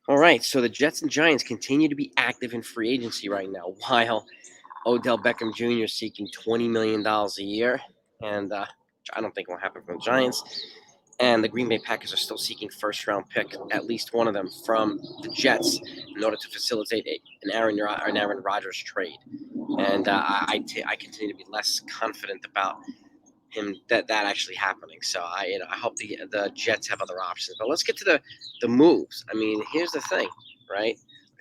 All right, so the Jets and Giants continue to be active in free agency right now, while Odell Beckham Jr. is seeking $20 million a year, and I don't think it will happen from the Giants. And the Green Bay Packers are still seeking first-round pick, at least one of them, from the Jets in order to facilitate an Aaron Rodgers trade. And I continue to be less confident about him that actually happening. So I hope the Jets have other options. But let's get to the moves. I mean, here's the thing, right?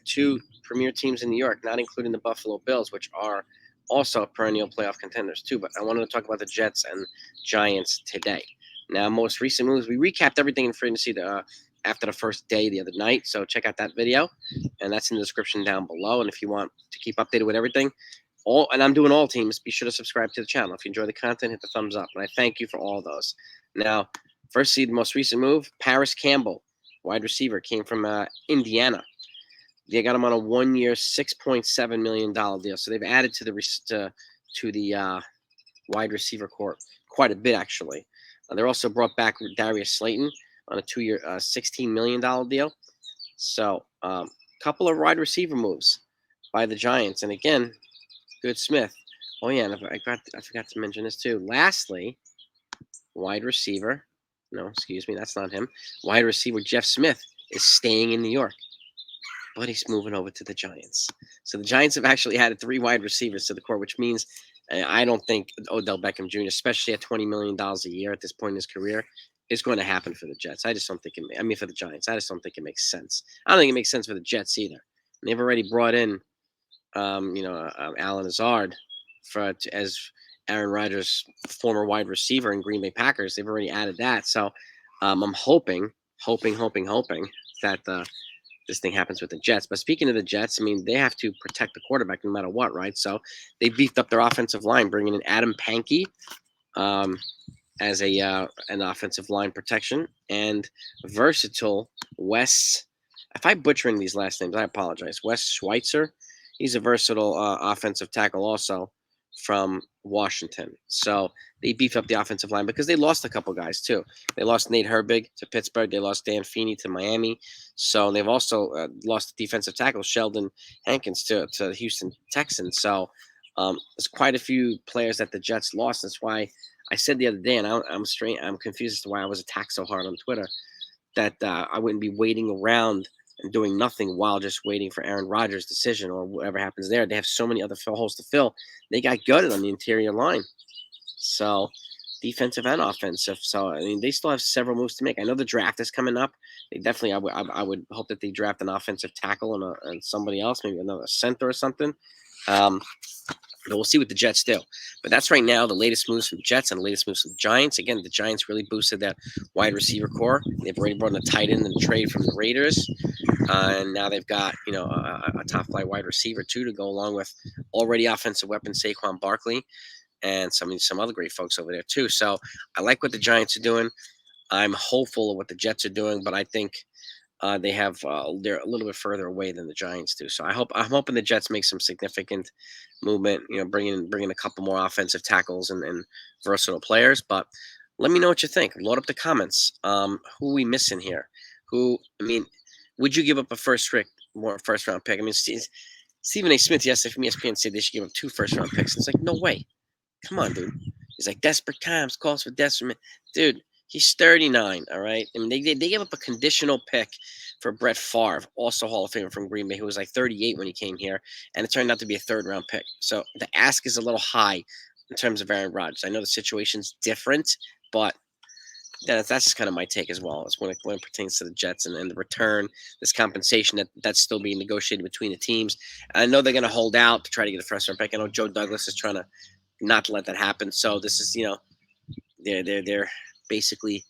Two premier teams in New York, not including the Buffalo Bills, which are also perennial playoff contenders too. But I wanted to talk about the Jets and Giants today. Now, most recent moves. We recapped everything in free agency after the first day the other night. So check out that video, and that's in the description down below. And if you want to keep updated with everything, and I'm doing all teams, be sure to subscribe to the channel. If you enjoy the content, hit the thumbs up. And I thank you for all of those. Now, first see the most recent move, Paris Campbell, wide receiver, came from Indiana. They got him on a 1-year, $6.7 million deal. So they've added to the wide receiver corps quite a bit, actually. They're also brought back Darius Slayton on a 2-year, $16 million deal. So, couple of wide receiver moves by the Giants. And again, Good Smith. Oh yeah, and I forgot to mention this too. Lastly, wide receiver. No, excuse me, that's not him. Wide receiver Jeff Smith is staying in New York, but he's moving over to the Giants. So the Giants have actually added 3 wide receivers to the core, which means I don't think Odell Beckham Jr., especially at $20 million a year at this point in his career, is going to happen for the Jets. I just don't think it. I mean, for the Giants, I just don't think it makes sense. I don't think it makes sense for the Jets either. And they've already brought in, Alan Lazard as Aaron Rodgers' former wide receiver in Green Bay Packers. They've already added that. So I'm hoping that this thing happens with the Jets. But speaking of the Jets, I mean, they have to protect the quarterback no matter what, right? So they beefed up their offensive line, bringing in Adam Pankey as an offensive line protection, and versatile Wes. If I'm butchering these last names, I apologize. Wes Schweitzer. He's a versatile offensive tackle also from Washington. So they beefed up the offensive line because they lost a couple guys too. They lost Nate Herbig to Pittsburgh. They lost Dan Feeney to Miami. So they've also lost the defensive tackle Sheldon Hankins to Houston Texans. So there's quite a few players that the Jets lost. That's why I said the other day, and I'm confused as to why I was attacked so hard on Twitter, that I wouldn't be waiting around and doing nothing while just waiting for Aaron Rodgers' decision or whatever happens there. They have so many other holes to fill. They got gutted on the interior line. So defensive and offensive. So I mean, they still have several moves to make. I know the draft is coming up. They definitely, I would hope that they draft an offensive tackle and somebody else, maybe another center or something. But we'll see what the Jets do. But that's right now the latest moves from the Jets and the latest moves from the Giants. Again, the Giants really boosted that wide receiver core. They've already brought in a tight end in the trade from the Raiders. And now they've got, a top flight wide receiver too to go along with already offensive weapon Saquon Barkley and some other great folks over there too. So I like what the Giants are doing. I'm hopeful of what the Jets are doing, but I think they're a little bit further away than the Giants do. So I'm hoping the Jets make some significant movement. Bringing a couple more offensive tackles and versatile players. But let me know what you think. Load up the comments. Who are we missing here? Would you give up a first round pick? I mean, Stephen A. Smith yesterday from ESPN said they should give up 2 first-round picks. And it's like, no way. Come on, dude. He's like, desperate times calls for desperate. Dude, he's 39, all right? I mean, they gave up a conditional pick for Brett Favre, also Hall of Famer from Green Bay, who was like 38 when he came here, and it turned out to be a 3rd-round pick. So the ask is a little high in terms of Aaron Rodgers. I know the situation's different, but that's just kind of my take as well, as when it pertains to the Jets and the return, this compensation that's still being negotiated between the teams. And I know they're going to hold out to try to get a first-round pick. I know Joe Douglas is trying to not to let that happen. So this is, they're basically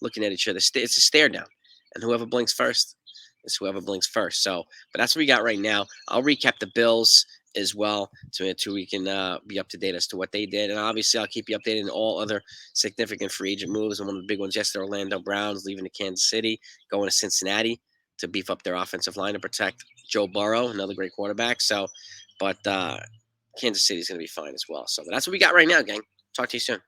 looking at each other. It's a stare down, and whoever blinks first is whoever blinks first. So, but that's what we got right now. I'll recap the Bills as well so we can be up to date as to what they did, and obviously I'll keep you updated on all other significant free agent moves. And one of the big ones yesterday, Orlando Browns leaving to Kansas City, going to Cincinnati to beef up their offensive line to protect Joe Burrow, another great quarterback. So, but Kansas City is going to be fine as well. So that's what we got right now, gang. Talk to you soon.